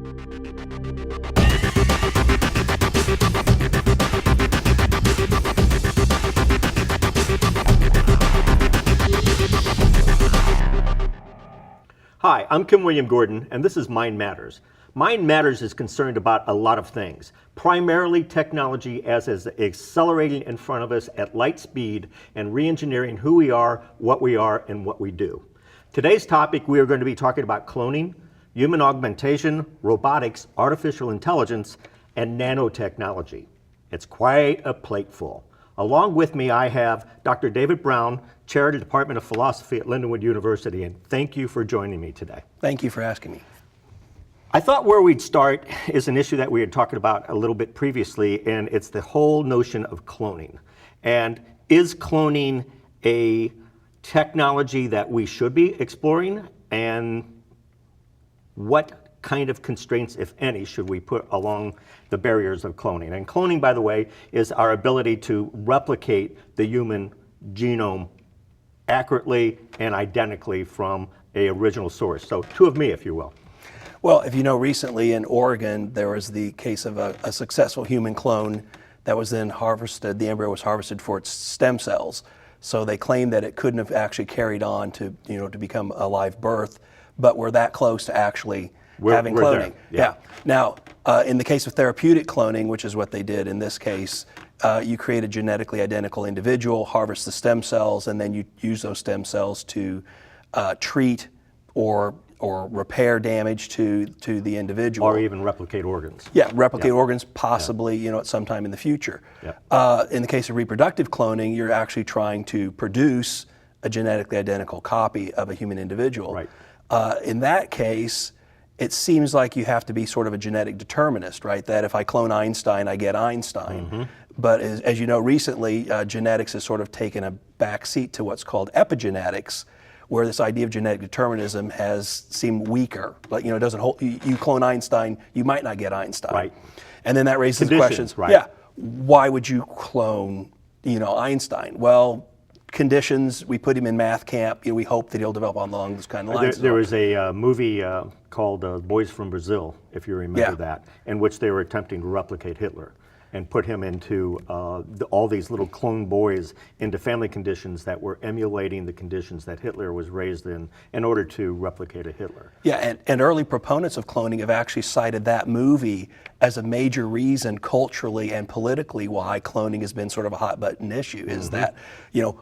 Hi, I'm Kim William Gordon, and this is Mind Matters. Mind Matters is concerned about a lot of things, primarily technology as is accelerating in front of us at light speed and re-engineering who we are, and what we do. Today's topic, we are going to be talking about cloning, human augmentation, robotics, artificial intelligence, and nanotechnology. It's quite a plateful. Along with me, I have Dr. David Brown, Chair of the Department of Philosophy at Lindenwood University, and thank you for joining me today. Thank you for asking me. I thought where we'd start is an issue that we had talked about a little bit previously, and it's the whole notion of cloning. And is cloning a technology that we should be exploring, and what kind of constraints, if any, should we put along the barriers of cloning? And cloning, by the way, is our ability to replicate the human genome accurately and identically from an original source. So two of me, if you will. Well, if you know, recently in Oregon, there was the case of a successful human clone that was then harvested, the embryo was harvested for its stem cells. So they claimed that it couldn't have actually carried on to, to become a live birth, but we're that close to actually having cloning. Yeah. Now, in the case of therapeutic cloning, which is what they did in this case, you create a genetically identical individual, harvest the stem cells, and then you use those stem cells to treat or repair damage to the individual. Or even replicate organs. Yeah, replicate organs, possibly, at some time in the future. Yeah. In the case of reproductive cloning, you're actually trying to produce a genetically identical copy of a human individual. Right. In that case, it seems like you have to be sort of a genetic determinist, right? That if I clone Einstein, I get Einstein. Mm-hmm. But as you know, recently, genetics has sort of taken a backseat to what's called epigenetics, where this idea of genetic determinism has seemed weaker. Like, it doesn't hold, you clone Einstein, you might not get Einstein. Right. And then that raises the questions, right? Yeah, why would you clone, Einstein? Well, conditions, we put him in math camp, we hope that he'll develop along those kind of lines. There was a movie called Boys from Brazil, if you remember that, in which they were attempting to replicate Hitler and put him into all these little clone boys into family conditions that were emulating the conditions that Hitler was raised in order to replicate a Hitler. Yeah, and early proponents of cloning have actually cited that movie as a major reason culturally and politically why cloning has been sort of a hot button issue, is that,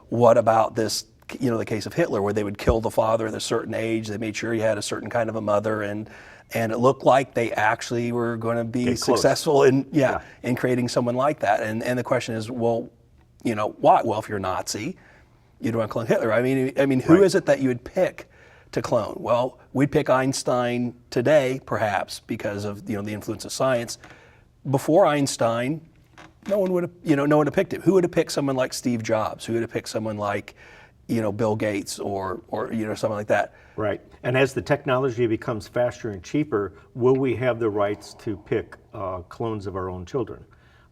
what about this, the case of Hitler, where they would kill the father at a certain age, they made sure he had a certain kind of a mother, and it looked like they actually were going to be successful in creating someone like that. And the question is, well, why? Well, if you're a Nazi, you'd want to clone Hitler. I mean, who is it that you would pick to clone? Well, we'd pick Einstein today, perhaps, because of the influence of science. Before Einstein, no one would have picked him. Who would have picked someone like Steve Jobs? Who would have picked someone like Bill Gates or something like that? Right. And as the technology becomes faster and cheaper, will we have the rights to pick clones of our own children?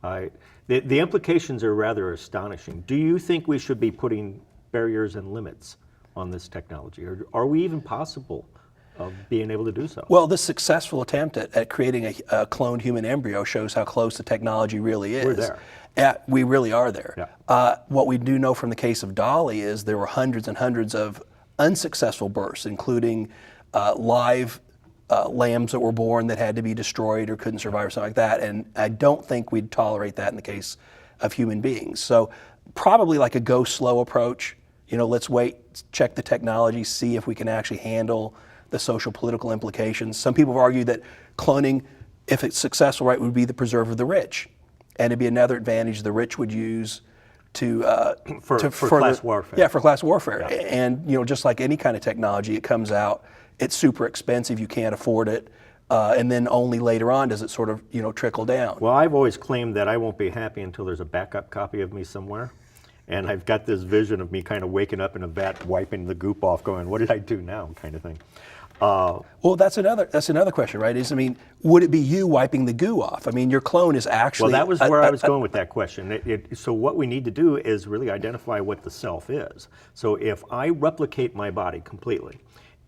The implications are rather astonishing. Do you think we should be putting barriers and limits on this technology, or are we even possible of being able to do so? Well, this successful attempt at creating a cloned human embryo shows how close the technology really is. We're there. We really are there. Yeah. What we do know from the case of Dolly is there were hundreds and hundreds of unsuccessful births, including live lambs that were born that had to be destroyed or couldn't survive or something like that. And I don't think we'd tolerate that in the case of human beings. So probably like a go slow approach. Let's wait, check the technology, see if we can actually handle the social political implications. Some people have argued that cloning, if it's successful, right, would be the preserve of the rich. And it'd be another advantage the rich would use for class warfare. Yeah, for class warfare. Yeah. And just like any kind of technology, it comes out, it's super expensive, you can't afford it, and then only later on does it sort of trickle down. Well, I've always claimed that I won't be happy until there's a backup copy of me somewhere. And I've got this vision of me kind of waking up in a vat, wiping the goop off, going, what did I do now, kind of thing. Well, that's another question, right? Would it be you wiping the goo off? Your clone is actually... Well, that was where I was going with that question. So what we need to do is really identify what the self is. So if I replicate my body completely,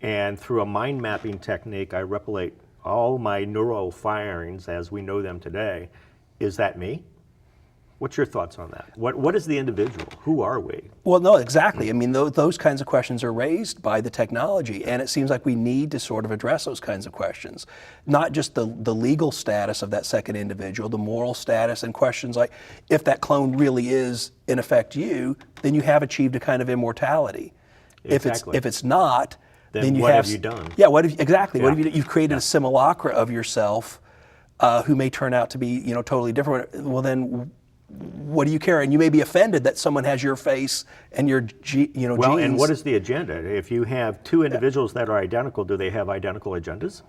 and through a mind mapping technique, I replicate all my neural firings as we know them today, is that me? What's your thoughts on that? What is the individual? Who are we? Well, no, exactly. I mean, those kinds of questions are raised by the technology, and it seems like we need to sort of address those kinds of questions. Not just the legal status of that second individual, the moral status, and questions like, if that clone really is, in effect, you, then you have achieved a kind of immortality. Exactly. If it's not, then you what have have you done? Yeah, what have you, exactly. What Yeah. have you, you've created a simulacra of yourself who may turn out to be, totally different. Well, then what do you care? And you may be offended that someone has your face and your Well, genes. and what is the agenda? If you have two individuals that are identical, do they have identical agendas?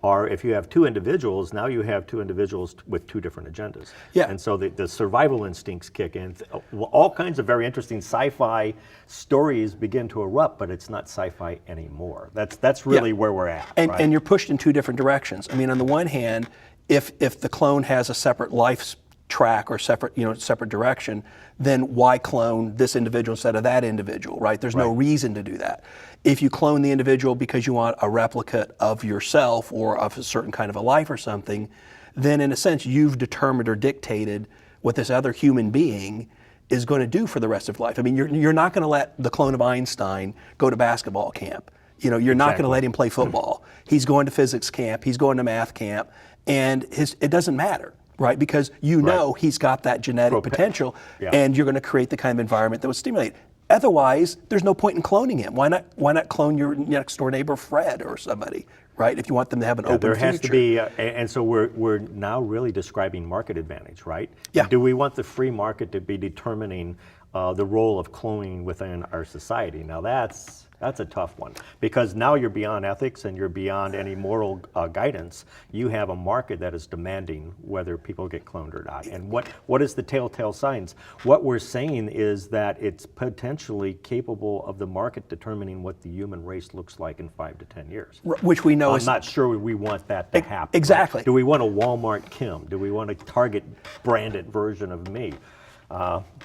Or if you have two individuals, now you have two individuals with two different agendas. Yeah. And so the survival instincts kick in. All kinds of very interesting sci-fi stories begin to erupt, but it's not sci-fi anymore. That's really where we're at. And, right? and you're pushed in two different directions. I mean, on the one hand, if the clone has a separate life track or separate direction, then why clone this individual instead of that individual, right? There's no reason to do that. If you clone the individual because you want a replicate of yourself or of a certain kind of a life or something, then in a sense you've determined or dictated what this other human being is going to do for the rest of life. I mean, you're not going to let the clone of Einstein go to basketball camp. You're not going to let him play football. He's going to physics camp, he's going to math camp, and it doesn't matter. Right, because know he's got that genetic potential, and you're going to create the kind of environment that would stimulate. Otherwise, there's no point in cloning him. Why not clone your next door neighbor Fred or somebody, right? If you want them to have an open there future. has to be, and so we're now really describing market advantage, right? Yeah. Do we want the free market to be determining the role of cloning within our society? Now that's a tough one, because now you're beyond ethics and you're beyond any moral guidance. You have a market that is demanding whether people get cloned or not. And what is the telltale signs? What we're saying is that it's potentially capable of the market determining what the human race looks like in 5 to 10 years. Which we know I'm is not sure we want that to happen. exactly. Do we want a Walmart Kim? Do we want a Target branded version of me?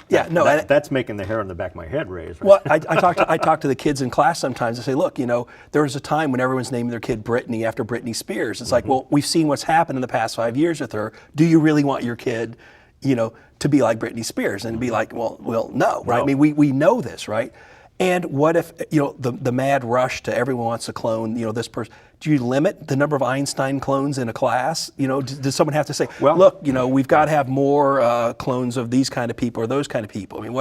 That's making the hair on the back of my head raise. Right? Well, I talk to the kids in class sometimes. I say, look, there was a time when everyone's naming their kid Britney after Britney Spears. It's like, well, we've seen what's happened in the past 5 years with her. Do you really want your kid, to be like Britney Spears? And be like, well, no, right? No. I mean, we know this, right? And what if, the mad rush to everyone wants to clone, this person? Do you limit the number of Einstein clones in a class? Does someone have to say, look, we've got to have more clones of these kind of people or those kind of people? I mean,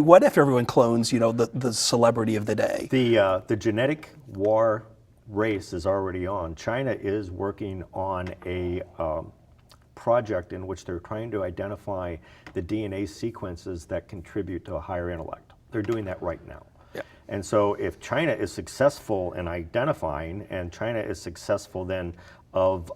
what if everyone clones, the celebrity of the day? The genetic war race is already on. China is working on a project in which they're trying to identify the DNA sequences that contribute to a higher intellect. They're doing that right now. Yeah. And so if China is successful in identifying, and China is successful then of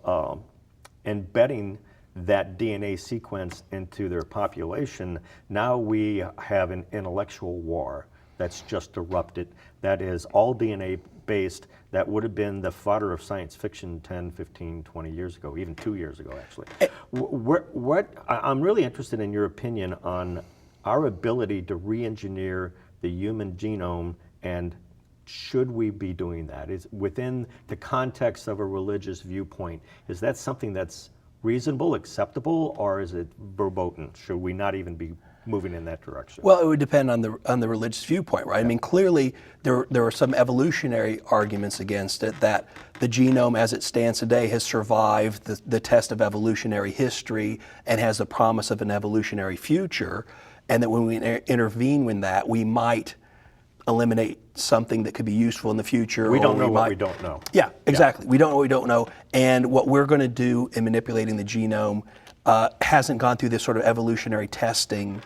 embedding that DNA sequence into their population, now we have an intellectual war that's just erupted. That is all DNA based. That would have been the fodder of science fiction 10, 15, 20 years ago, even 2 years ago, actually. I'm really interested in your opinion on our ability to re-engineer the human genome, and should we be doing that? Is within the context of a religious viewpoint, is that something that's reasonable, acceptable, or is it verboten? Should we not even be moving in that direction? Well, it would depend on the religious viewpoint, right? I mean, clearly there are some evolutionary arguments against it, that the genome as it stands today has survived the test of evolutionary history and has the promise of an evolutionary future, and that when we intervene with that, we might eliminate something that could be useful in the future. We don't know what we don't know. Yeah, exactly. We don't know what we don't know, and what we're going to do in manipulating the genome hasn't gone through this sort of evolutionary testing,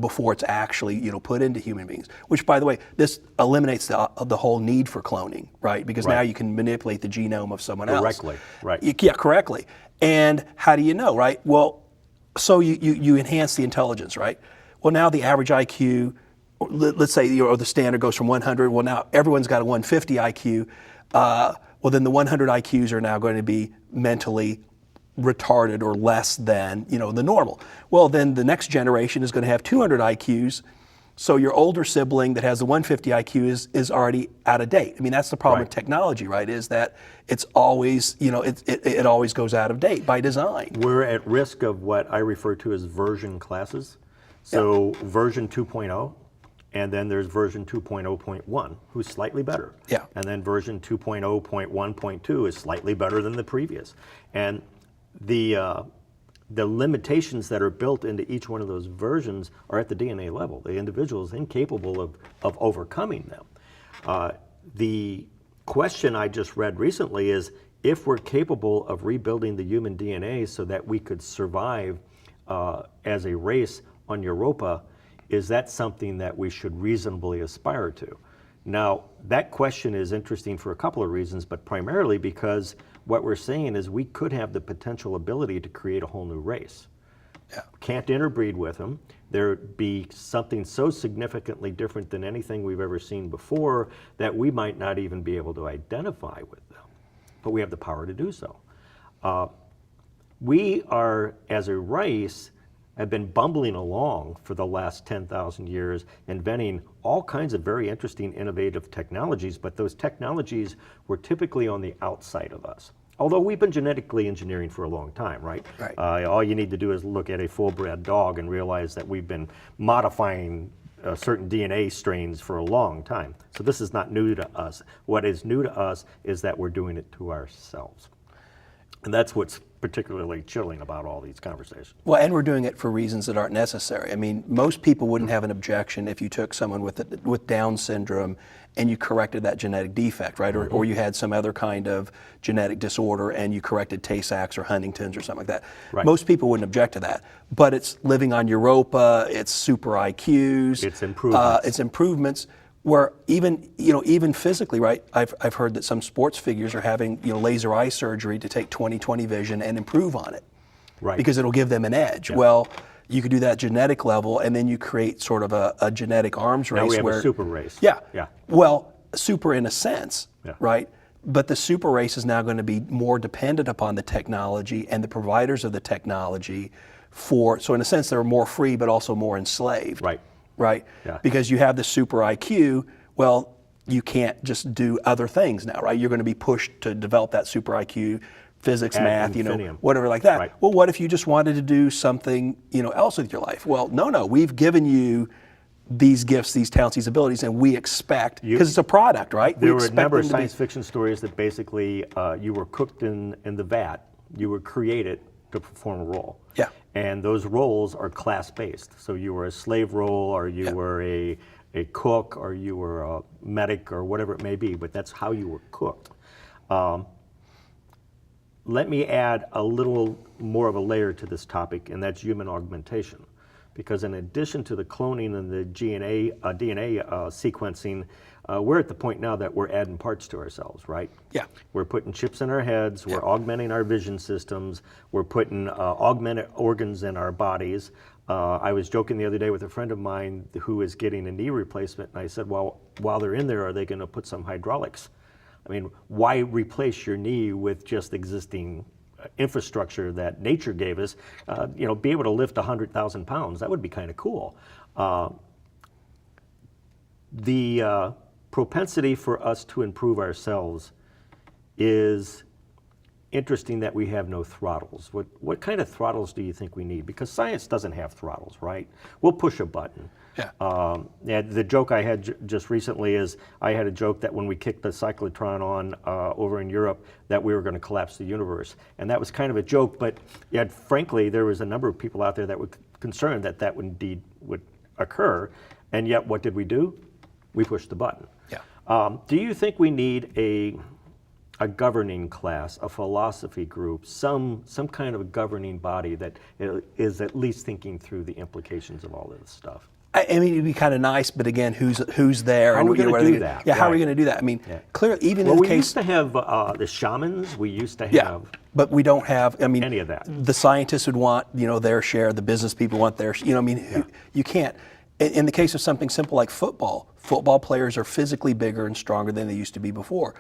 before it's actually, put into human beings. Which, by the way, this eliminates the whole need for cloning, right? Because now you can manipulate the genome of someone else. Correctly, right. Yeah, correctly. And how do you know, right? Well, so you enhance the intelligence, right? Well, now the average IQ, let's say the standard goes from 100. Well, now everyone's got a 150 IQ. Well, then the 100 IQs are now going to be mentally retarded or less than the normal. Well, then the next generation is going to have 200 IQs, So your older sibling that has the 150 IQ is already out of date. I mean, that's the problem with Right. technology, right? Is that it's always, it always goes out of date by design. We're at risk of what I refer to as version classes. So version 2.0, and then there's version 2.0.1, who's slightly better. Yeah. And then version 2.0.1.2 is slightly better than the previous. And the limitations that are built into each one of those versions are at the DNA level. The individual is incapable of overcoming them. The question I just read recently is, if we're capable of rebuilding the human DNA so that we could survive as a race on Europa, is that something that we should reasonably aspire to? Now, that question is interesting for a couple of reasons, but primarily because what we're saying is we could have the potential ability to create a whole new race. Yeah. Can't interbreed with them. There'd be something so significantly different than anything we've ever seen before that we might not even be able to identify with them. But we have the power to do so. We are, as a race, have been bumbling along for the last 10,000 years, inventing all kinds of very interesting, innovative technologies, but those technologies were typically on the outside of us. Although we've been genetically engineering for a long time, right? Right. All you need to do is look at a full-bred dog and realize that we've been modifying certain DNA strains for a long time. So this is not new to us. What is new to us is that we're doing it to ourselves. And that's what's particularly chilling about all these conversations. Well, and we're doing it for reasons that aren't necessary. I mean, most people wouldn't have an objection if you took someone with Down syndrome and you corrected that genetic defect, right? Or you had some other kind of genetic disorder and you corrected Tay-Sachs or Huntington's or something like that. Right. Most people wouldn't object to that. But it's living on Europa, it's super IQs. It's improvements. It's improvements. Where even physically, right? I've heard that some sports figures are having laser eye surgery to take 20/20 vision and improve on it, Right. because it'll give them an edge. Yeah. Well, you could do that genetic level, and then you create sort of a genetic arms race. Now we have where, a super race. Yeah. Yeah. Well, super in a sense, Yeah. right? But the super race is now going to be more dependent upon the technology and the providers of the technology so in a sense they're more free but also more enslaved. Right. Right? Yeah. Because you have the super IQ, well, you can't just do other things now, right? You're going to be pushed to develop that super IQ, physics, Ad math, infinitum. whatever like that. Right. Well, what if you just wanted to do something, else with your life? Well, no, we've given you these gifts, these talents, these abilities, and we expect, because it's a product, right? There We were a expect number of them to be- science fiction stories that basically you were cooked in the vat. You were created to perform a role. Yeah. And those roles are class-based. So you were a slave role, or you were a cook, or you were a medic, or whatever it may be, but that's how you were cooked. Let me add a little more of a layer to this topic, and that's human augmentation. Because in addition to the cloning and the DNA sequencing, we're at the point now that we're adding parts to ourselves, right? Yeah. We're putting chips in our heads, we're augmenting our vision systems, we're putting augmented organs in our bodies. I was joking the other day with a friend of mine who is getting a knee replacement, and I said, well, while they're in there, are they going to put some hydraulics? I mean, why replace your knee with just existing infrastructure that nature gave us? Be able to lift 100,000 pounds, that would be kind of cool. The propensity for us to improve ourselves is interesting, that we have no throttles. What kind of throttles do you think we need? Because science doesn't have throttles, right? We'll push a button. Yeah. The joke I had just recently is, I had a joke that when we kicked the cyclotron on over in Europe, that we were going to collapse the universe. And that was kind of a joke, but yet, frankly, there was a number of people out there that were concerned that that indeed would occur. And yet, what did we do? We pushed the button. Yeah. Do you think we need a governing class, a philosophy group, some kind of a governing body that is at least thinking through the implications of all of this stuff? I mean, it'd be kind of nice, but again, who's there? How are we going to do that? Yeah, how are we Right. going to do that? I mean, clearly, even Well, in the we case, used to have the shamans. We used to have yeah, but we don't have. I mean, any of that. The scientists would want their share. The business people want their. You can't. In the case of something simple like football players are physically bigger and stronger than they used to be before.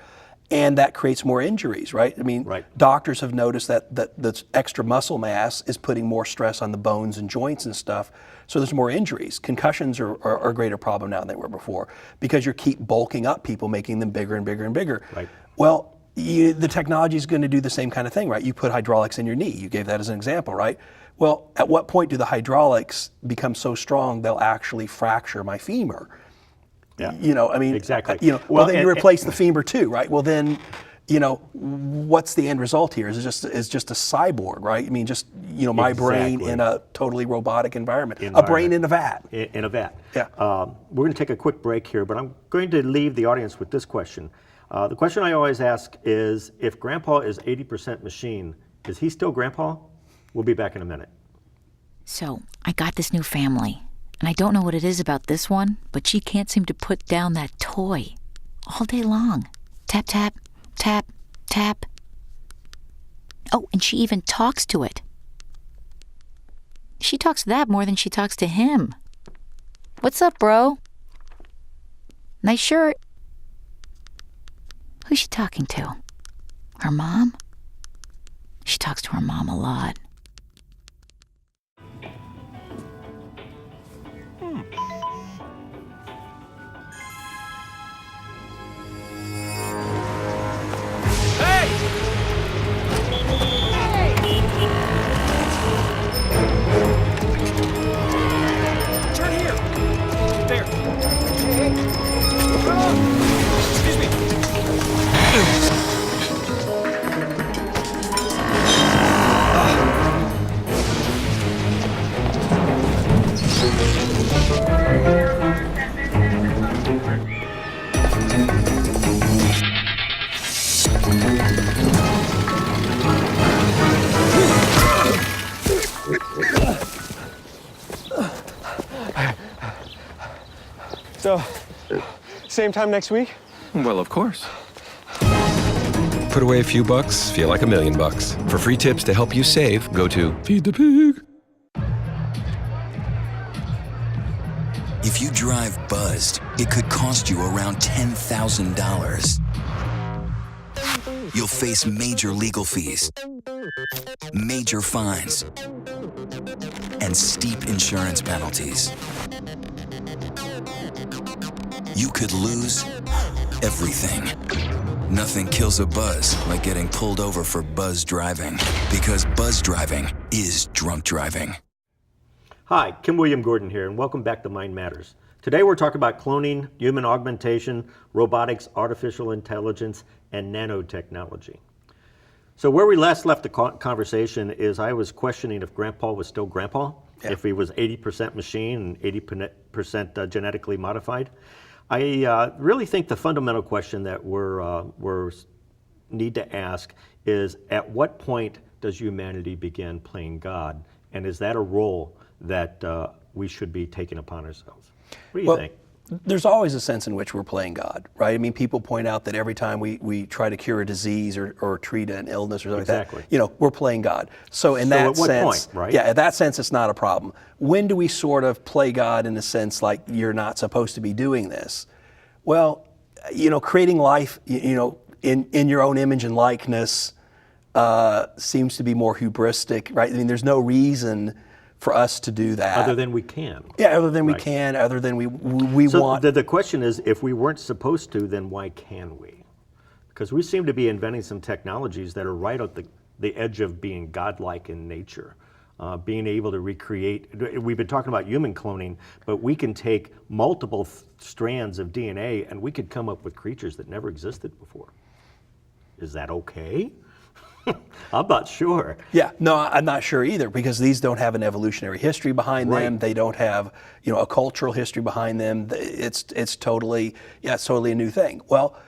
and that creates more injuries, right? I mean, Right. doctors have noticed that the extra muscle mass is putting more stress on the bones and joints and stuff, so there's more injuries. Concussions are a greater problem now than they were before because you keep bulking up people, making them bigger and bigger and bigger. Right. Well, the technology is going to do the same kind of thing, right? You put hydraulics in your knee. You gave that as an example, right? Well, at what point do the hydraulics become so strong they'll actually fracture my femur? Yeah. I mean, Exactly. Well, then you replace the femur too, right? Well, then, what's the end result here? Is it just a cyborg, right? I mean, just my brain Exactly. in a totally robotic environment, a brain in a vat. In a vat. Yeah. We're going to take a quick break here, but I'm going to leave the audience with this question. The question I always ask is, if Grandpa is 80% machine, is he still Grandpa? We'll be back in a minute. So, I got this new family, and I don't know what it is about this one, but she can't seem to put down that toy all day long. Tap, tap, tap, tap. Oh, and she even talks to it. She talks to that more than she talks to him. What's up, bro? Nice shirt. Who's she talking to? Her mom? She talks to her mom a lot. Turn here. There. Excuse me. So, same time next week? Well, of course. Put away a few bucks, feel like $1 million. For free tips to help you save, go to Feed the Pig. If you drive buzzed, it could cost you around $10,000. You'll face major legal fees, major fines, and steep insurance penalties. You could lose everything. Nothing kills a buzz like getting pulled over for buzz driving, because buzz driving is drunk driving. Hi, Kim William Gordon here, and welcome back to Mind Matters. Today we're talking about cloning, human augmentation, robotics, artificial intelligence, and nanotechnology. So where we last left the conversation is I was questioning if Grandpa was still Grandpa, if he was 80% machine and 80% genetically modified. I really think the fundamental question that we're need to ask is, at what point does humanity begin playing God? And is that a role that we should be taking upon ourselves? What do you think? There's always a sense in which we're playing God, right? I mean, people point out that every time we try to cure a disease or treat an illness or something Exactly. like that, we're playing God. So in that at what sense, point, right? yeah, at that sense, it's not a problem. When do we sort of play God in the sense like you're not supposed to be doing this? Well, creating life, in your own image and likeness seems to be more hubristic, right? I mean, there's no reason for us to do that. Other than we can. Yeah, other than we Right. can, other than we want. So the question is, if we weren't supposed to, then why can we? Because we seem to be inventing some technologies that are right at the edge of being godlike in nature. Being able to recreate, we've been talking about human cloning, but we can take multiple strands of DNA and we could come up with creatures that never existed before. Is that okay? I'm not sure. Yeah, no, I'm not sure either, because these don't have an evolutionary history behind them. Right. They don't have, a cultural history behind them. It's totally a new thing. Well,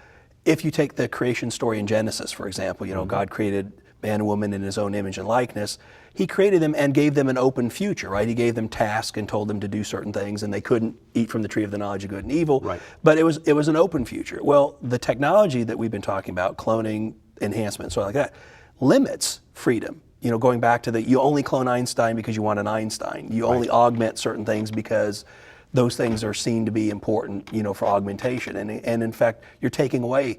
if you take the creation story in Genesis, for example, God created man and woman in his own image and likeness. He created them and gave them an open future, right? He gave them tasks and told them to do certain things, and they couldn't eat from the tree of the knowledge of good and evil. Right. But it was an open future. Well, the technology that we've been talking about, cloning, enhancement, so like that, limits freedom. Going back to you only clone Einstein because you want an Einstein. You only augment certain things because those things are seen to be important, for augmentation. And in fact, you're taking away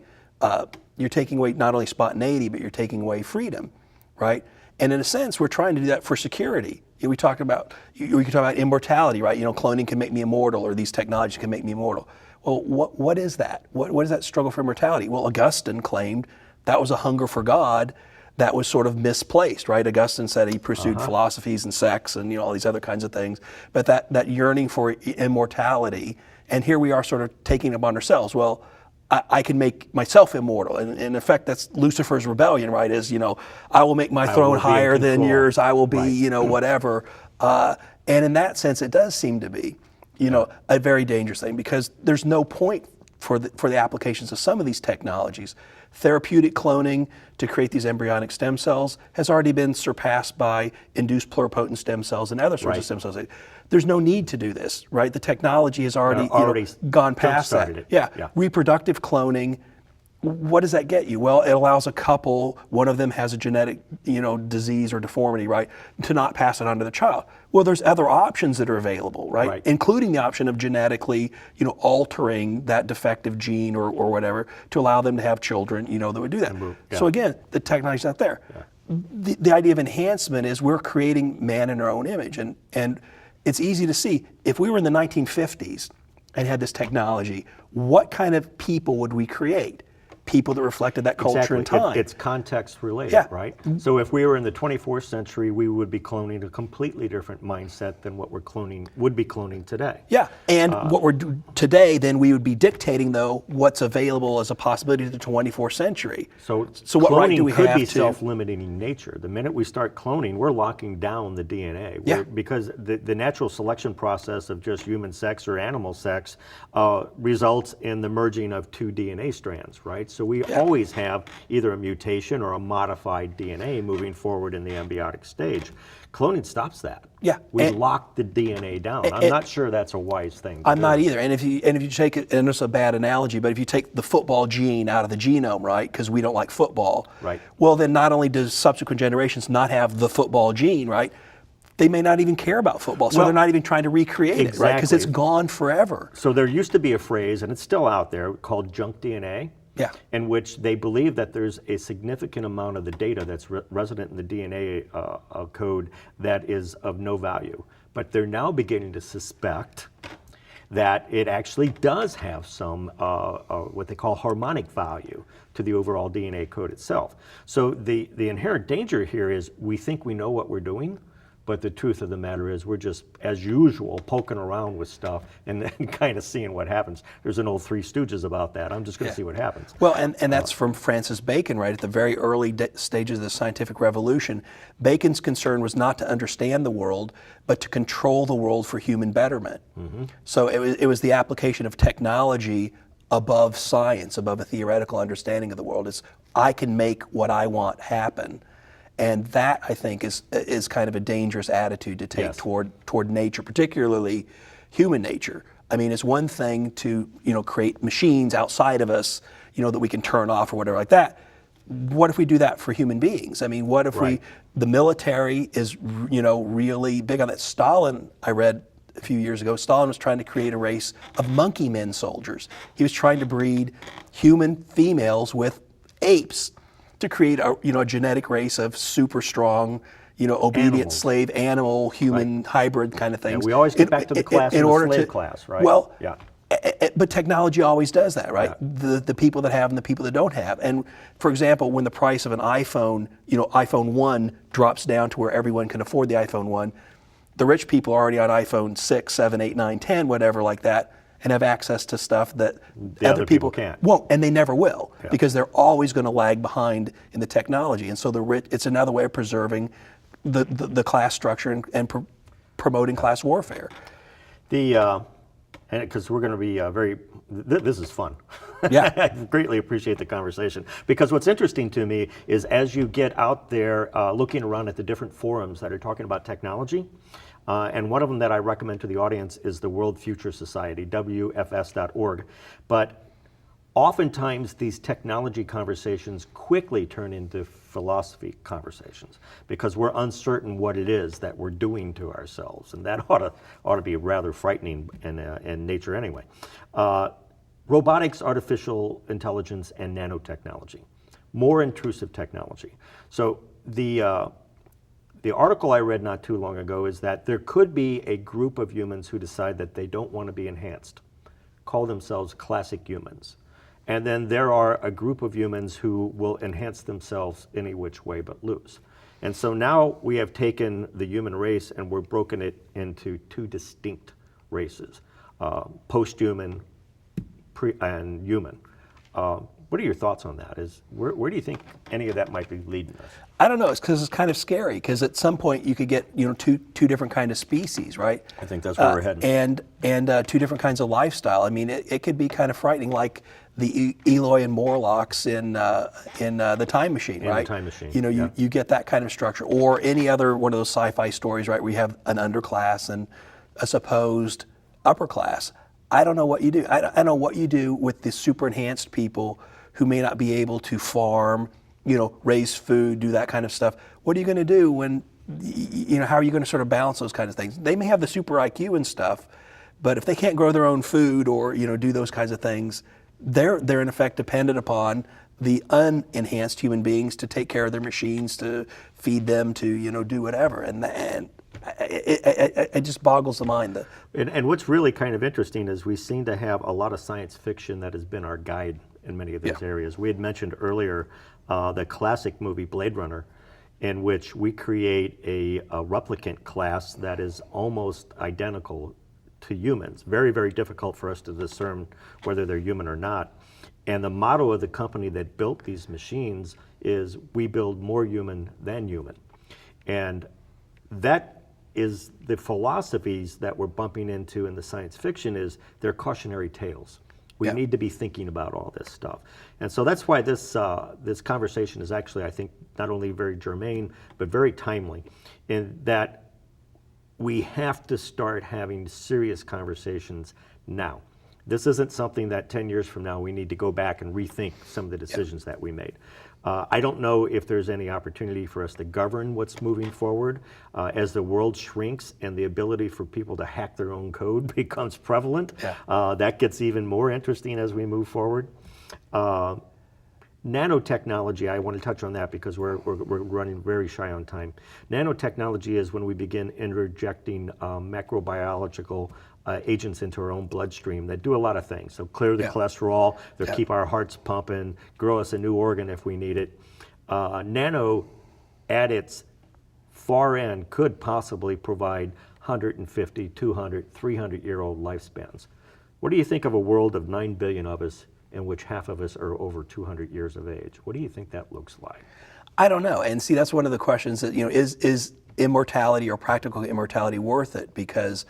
you're taking away not only spontaneity, but you're taking away freedom, right? And in a sense, we're trying to do that for security. We talk about, we can talk about immortality, right? Cloning can make me immortal, or these technologies can make me immortal. Well, what is that? What is that struggle for immortality? Well, Augustine claimed that was a hunger for God that was sort of misplaced, right? Augustine said he pursued philosophies and sex and all these other kinds of things, but that yearning for immortality, and here we are sort of taking it upon ourselves. Well, I can make myself immortal, and in effect, that's Lucifer's rebellion, right? Is I will make my throne higher than yours. I will be, whatever. And in that sense, it does seem to be, a very dangerous thing, because there's no point for the applications of some of these technologies. Therapeutic cloning to create these embryonic stem cells has already been surpassed by induced pluripotent stem cells and other sorts of stem cells. There's no need to do this, right? The technology has already gone past that. Yeah. Reproductive cloning, what does that get you? Well, it allows a couple, one of them has a genetic, disease or deformity, right, to not pass it on to the child. Well, there's other options that are available, right? Including the option of genetically, altering that defective gene or whatever to allow them to have children, that would do that. So again, the technology's not there. The idea of enhancement is we're creating man in our own image, and it's easy to see if we were in the 1950s and had this technology, what kind of people would we create? People that reflected that culture and time. It's context related, right? So if we were in the 24th century, we would be cloning a completely different mindset than what would be cloning today. Yeah, and what we're doing today, then we would be dictating, though, what's available as a possibility to the 24th century. So what right do we could have be to? Self-limiting in nature. The minute we start cloning, we're locking down the DNA. Because the natural selection process of just human sex or animal sex results in the merging of two DNA strands, right? So we always have either a mutation or a modified DNA moving forward in the embryonic stage. Cloning stops that. We lock the DNA down. I'm not sure that's a wise thing to do. I'm not either. And if you take it, and it's a bad analogy, but if you take the football gene out of the genome, right, because we don't like football, well, then not only does subsequent generations not have the football gene, right, they may not even care about football, so they're not even trying to recreate it, right, because it's gone forever. So there used to be a phrase, and it's still out there, called junk DNA. In which they believe that there's a significant amount of the data that's resident in the DNA code that is of no value. But they're now beginning to suspect that it actually does have some what they call harmonic value to the overall DNA code itself. So the inherent danger here is we think we know what we're doing, but the truth of the matter is we're just, as usual, poking around with stuff and then kind of seeing what happens. There's an old Three Stooges about that. I'm just going to see what happens. Well, and that's from Francis Bacon, right? At the very early stages of the scientific revolution, Bacon's concern was not to understand the world, but to control the world for human betterment. So it was the application of technology above science, above a theoretical understanding of the world. It's, I can make what I want happen. And that, I think, is kind of a dangerous attitude to take toward nature, particularly human nature. I mean, it's one thing to create machines outside of us, that we can turn off or whatever like that. What if we do that for human beings? I mean, what if the military is really big on that? Stalin, I read a few years ago, Stalin was trying to create a race of monkey men soldiers. He was trying to breed human females with apes to create a genetic race of super strong, obedient slave animal human hybrid kind of things. We always get back to the class in the slave class, right? Well, but technology always does that, right? The people that have and the people that don't have. And for example, when the price of an iPhone, iPhone 1 drops down to where everyone can afford the iPhone 1, the rich people are already on iPhone 6, 7, 8, 9, 10, whatever like that, and have access to stuff that other people can't. Won't, and they never will, because they're always going to lag behind in the technology. And so it's another way of preserving the class structure and promoting class warfare. And because we're going to be this is fun. I greatly appreciate the conversation, because what's interesting to me is as you get out there looking around at the different forums that are talking about technology, and one of them that I recommend to the audience is the World Future Society, WFS.org. But oftentimes these technology conversations quickly turn into philosophy conversations because we're uncertain what it is that we're doing to ourselves, and that ought to be rather frightening in nature anyway. robotics, artificial intelligence, and nanotechnology, more intrusive technology. So the article I read not too long ago is that there could be a group of humans who decide that they don't want to be enhanced, call themselves classic humans. And then there are a group of humans who will enhance themselves any which way but lose. And so now we have taken the human race and we're broken it into two distinct races, post-human and human. What are your thoughts on that? Where do you think any of that might be leading us? I don't know. It's because it's kind of scary. Because at some point you could get two different kind of species, right? I think that's where we're heading. And two different kinds of lifestyle. I mean, it could be kind of frightening, like the Eloi and Morlocks in the Time Machine, right? In the Time Machine. You get that kind of structure, or any other one of those sci-fi stories, right? Where you have an underclass and a supposed upper class. I don't know what you do. I don't know what you do with the super enhanced people who may not be able to farm, raise food, do that kind of stuff. What are you going to do when, how are you going to sort of balance those kinds of things? They may have the super IQ and stuff, but if they can't grow their own food or, do those kinds of things, they're in effect dependent upon the unenhanced human beings to take care of their machines, to feed them, to, do whatever. And it just boggles the mind. And what's really kind of interesting is we seem to have a lot of science fiction that has been our guide in many of these areas. We had mentioned earlier the classic movie Blade Runner, in which we create a replicant class that is almost identical to humans. Very, very difficult for us to discern whether they're human or not. And the motto of the company that built these machines is, we build more human than human. And that is the philosophies that we're bumping into in the science fiction. Is they're cautionary tales. We need to be thinking about all this stuff. And so that's why this conversation is actually, I think, not only very germane, but very timely, in that we have to start having serious conversations now. This isn't something that 10 years from now we need to go back and rethink some of the decisions that we made. I don't know if there's any opportunity for us to govern what's moving forward as the world shrinks and the ability for people to hack their own code becomes prevalent. That gets even more interesting as we move forward. Nanotechnology, I want to touch on that because we're running very shy on time. Nanotechnology is when we begin interjecting macrobiological agents into our own bloodstream that do a lot of things. So clear the cholesterol, they'll keep our hearts pumping, grow us a new organ if we need it. Nano, at its far end, could possibly provide 150, 200, 300-year-old lifespans. What do you think of a world of 9 billion of us in which half of us are over 200 years of age? What do you think that looks like? I don't know. And see, that's one of the questions that, is immortality or practical immortality worth it? Because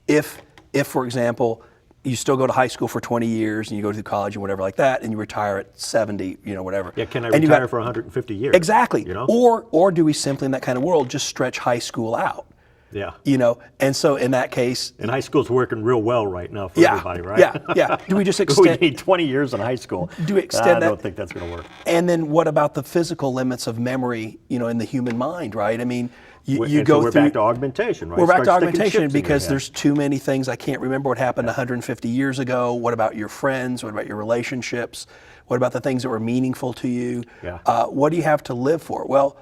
if for example, you still go to high school for 20 years and you go to college and whatever like that, and you retire at 70, whatever. Yeah, can I retire for 150 years? Exactly. Or do we simply in that kind of world just stretch high school out? Yeah. And so in that case. And high school's working real well right now for everybody, right? Yeah. Do we just extend? We need 20 years in high school. Do we extend that? I don't think that's going to work. And then what about the physical limits of memory, in the human mind, right? I mean, you go so we're through. Back to augmentation, right? We're back to augmentation because there's too many things. I can't remember what happened 150 years ago. What about your friends? What about your relationships? What about the things that were meaningful to you? What do you have to live for? Well,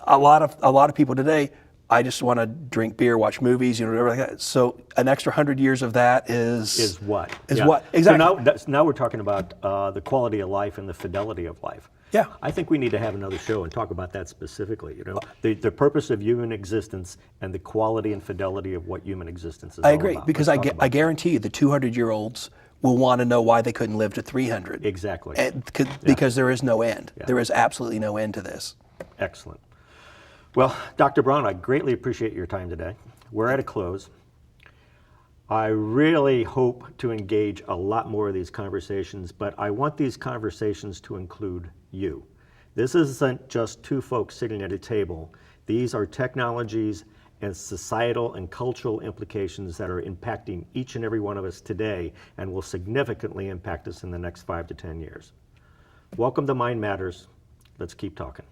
a lot of people today, I just want to drink beer, watch movies, whatever like that. So an extra 100 years of that is what? What? Exactly. So now we're talking about the quality of life and the fidelity of life. Yeah. I think we need to have another show and talk about that specifically. The purpose of human existence and the quality and fidelity of what human existence is all about. I agree, because I guarantee you the 200-year-olds will want to know why they couldn't live to 300. Exactly. Because there is no end. There is absolutely no end to this. Excellent. Well, Dr. Braun, I greatly appreciate your time today. We're at a close. I really hope to engage a lot more of these conversations, but I want these conversations to include you. This isn't just two folks sitting at a table. These are technologies and societal and cultural implications that are impacting each and every one of us today and will significantly impact us in the next 5 to 10 years. Welcome to Mind Matters. Let's keep talking.